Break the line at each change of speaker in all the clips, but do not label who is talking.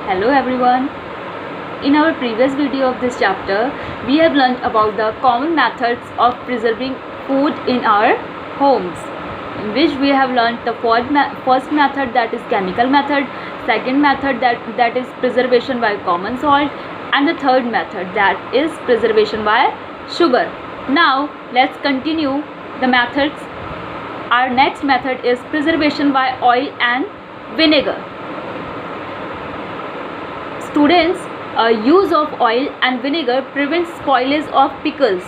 Hello everyone. In our previous video of this chapter, we have learned about the common methods of preserving food in our homes, in which we have learned the first method, that is chemical method, second method that is preservation by common salt, and the third method, that is preservation by sugar. Now let's continue the methods. Our next method is preservation by oil and vinegar. Students, use of oil and vinegar prevents spoilage of pickles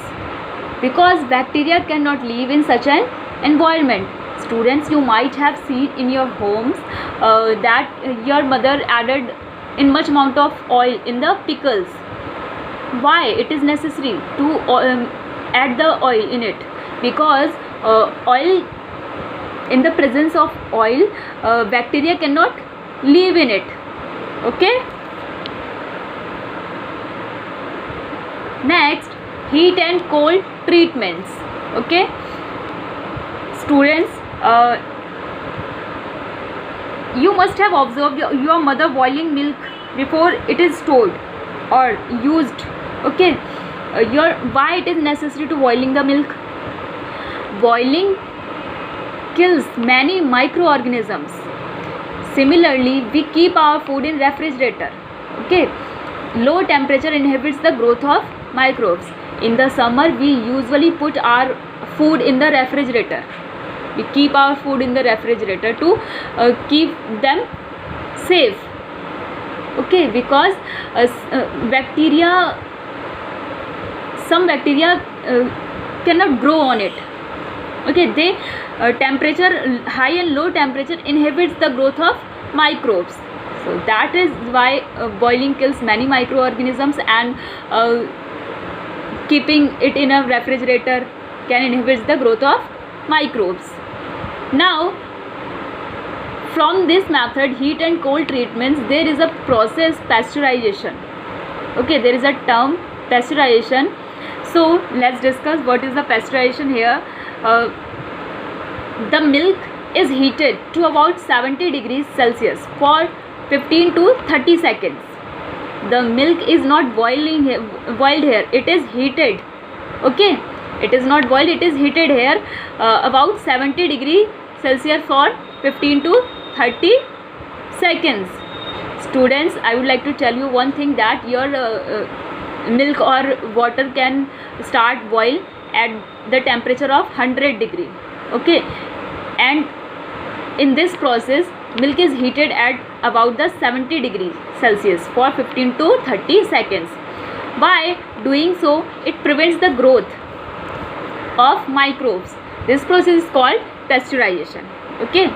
because bacteria cannot live in such an environment. Students, you might have seen in your homes that your mother added in much amount of oil in the pickles. Why it is necessary to add the oil in it? Because oil, in the presence of oil, bacteria cannot live in it. Okay. Next, heat and cold treatments. Okay, students, you must have observed your mother boiling milk before it is stored or used. Okay, why it is necessary to boiling the milk? Boiling kills many microorganisms. Similarly, we keep our food in refrigerator. Okay, low temperature inhibits the growth of microbes. In the summer, we usually put our food in the refrigerator. We keep our food in the refrigerator to keep them safe. Okay, because some bacteria cannot grow on it. Okay, they high and low temperature inhibits the growth of microbes. So that is why boiling kills many microorganisms, and keeping it in a refrigerator can inhibit the growth of microbes. Now, from this method, heat and cold treatments, there is a process, pasteurization. Okay, there is a term, pasteurization. So let's discuss what is the pasteurization here. The milk is heated to about 70 degrees Celsius for 15 to 30 seconds. The milk is not boiled here, it is heated. Okay, it is not boiled, it is heated here about 70 degrees Celsius for 15 to 30 seconds. Students, I would like to tell you one thing, that your milk or water can start boil at the temperature of 100 degree. Okay, and in this process, milk is heated at about the 70 degrees Celsius for 15 to 30 seconds. By doing so, it prevents the growth of microbes. This process is called pasteurization. Okay,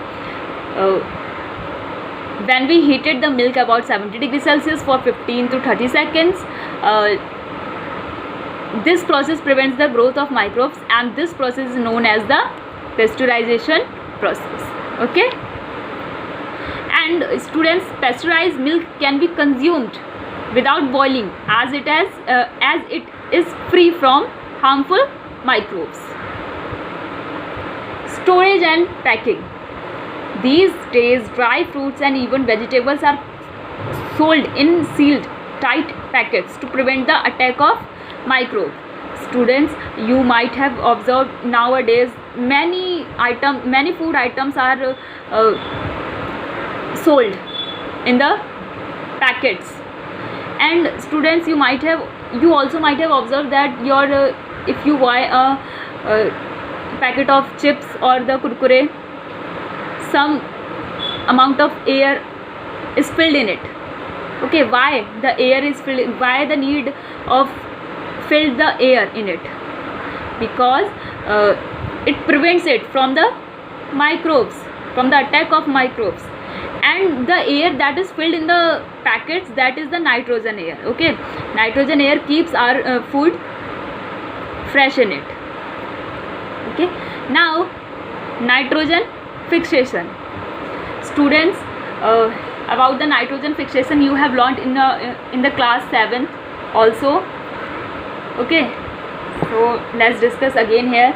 when we heated the milk about 70 degrees Celsius for 15 to 30 seconds, this process prevents the growth of microbes, and this process is known as the pasteurization process. Okay, and students, pasteurized milk can be consumed without boiling, as it is free from harmful microbes. Storage and packing. These days, dry fruits and even vegetables are sold in sealed tight packets to prevent the attack of microbes. Students, you might have observed nowadays many food items are sold in the packets. And students, you also might have observed that if you buy a packet of chips or the kurkure, some amount of air is filled in it. Okay, why the air is filled? Why the need of fill the air in it? Because it prevents it from the microbes, from the attack of microbes. And the air that is filled in the packets, that is the nitrogen air. Okay, nitrogen air keeps our food fresh in it. Okay, now nitrogen fixation. Students, about the nitrogen fixation you have learned in the class 7 also. Okay, so let's discuss again here.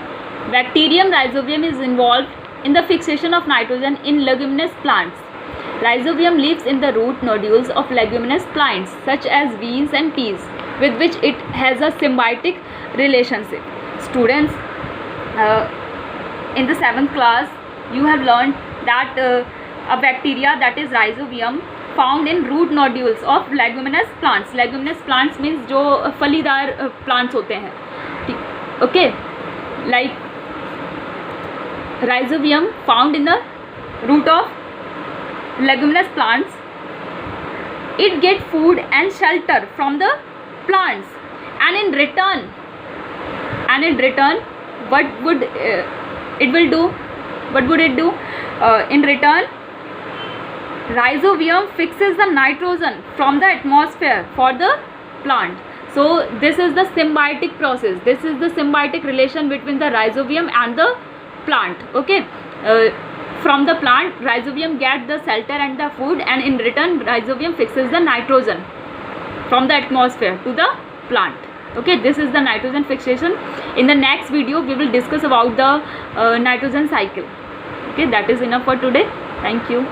Bacterium rhizobium is involved in the fixation of nitrogen in leguminous plants. Rhizobium lives in the root nodules of leguminous plants such as beans and peas, with which it has a symbiotic relationship. Students, in the 7th class, you have learned that a bacteria, that is rhizobium, found in root nodules of leguminous plants. Leguminous plants means जो फलीदार plants होते हैं, okay, like rhizobium found in the root of leguminous plants. It get food and shelter from the plants, and in return, what would it will do? What would it do? In return, rhizobium fixes the nitrogen from the atmosphere for the plant. So this is the symbiotic process. This is the symbiotic relation between the rhizobium and the plant. Okay, from the plant, rhizobium gets the shelter and the food, and in return, rhizobium fixes the nitrogen from the atmosphere to the plant. Okay, this is the nitrogen fixation. In the next video, we will discuss about the nitrogen cycle. Okay, that is enough for today. Thank you.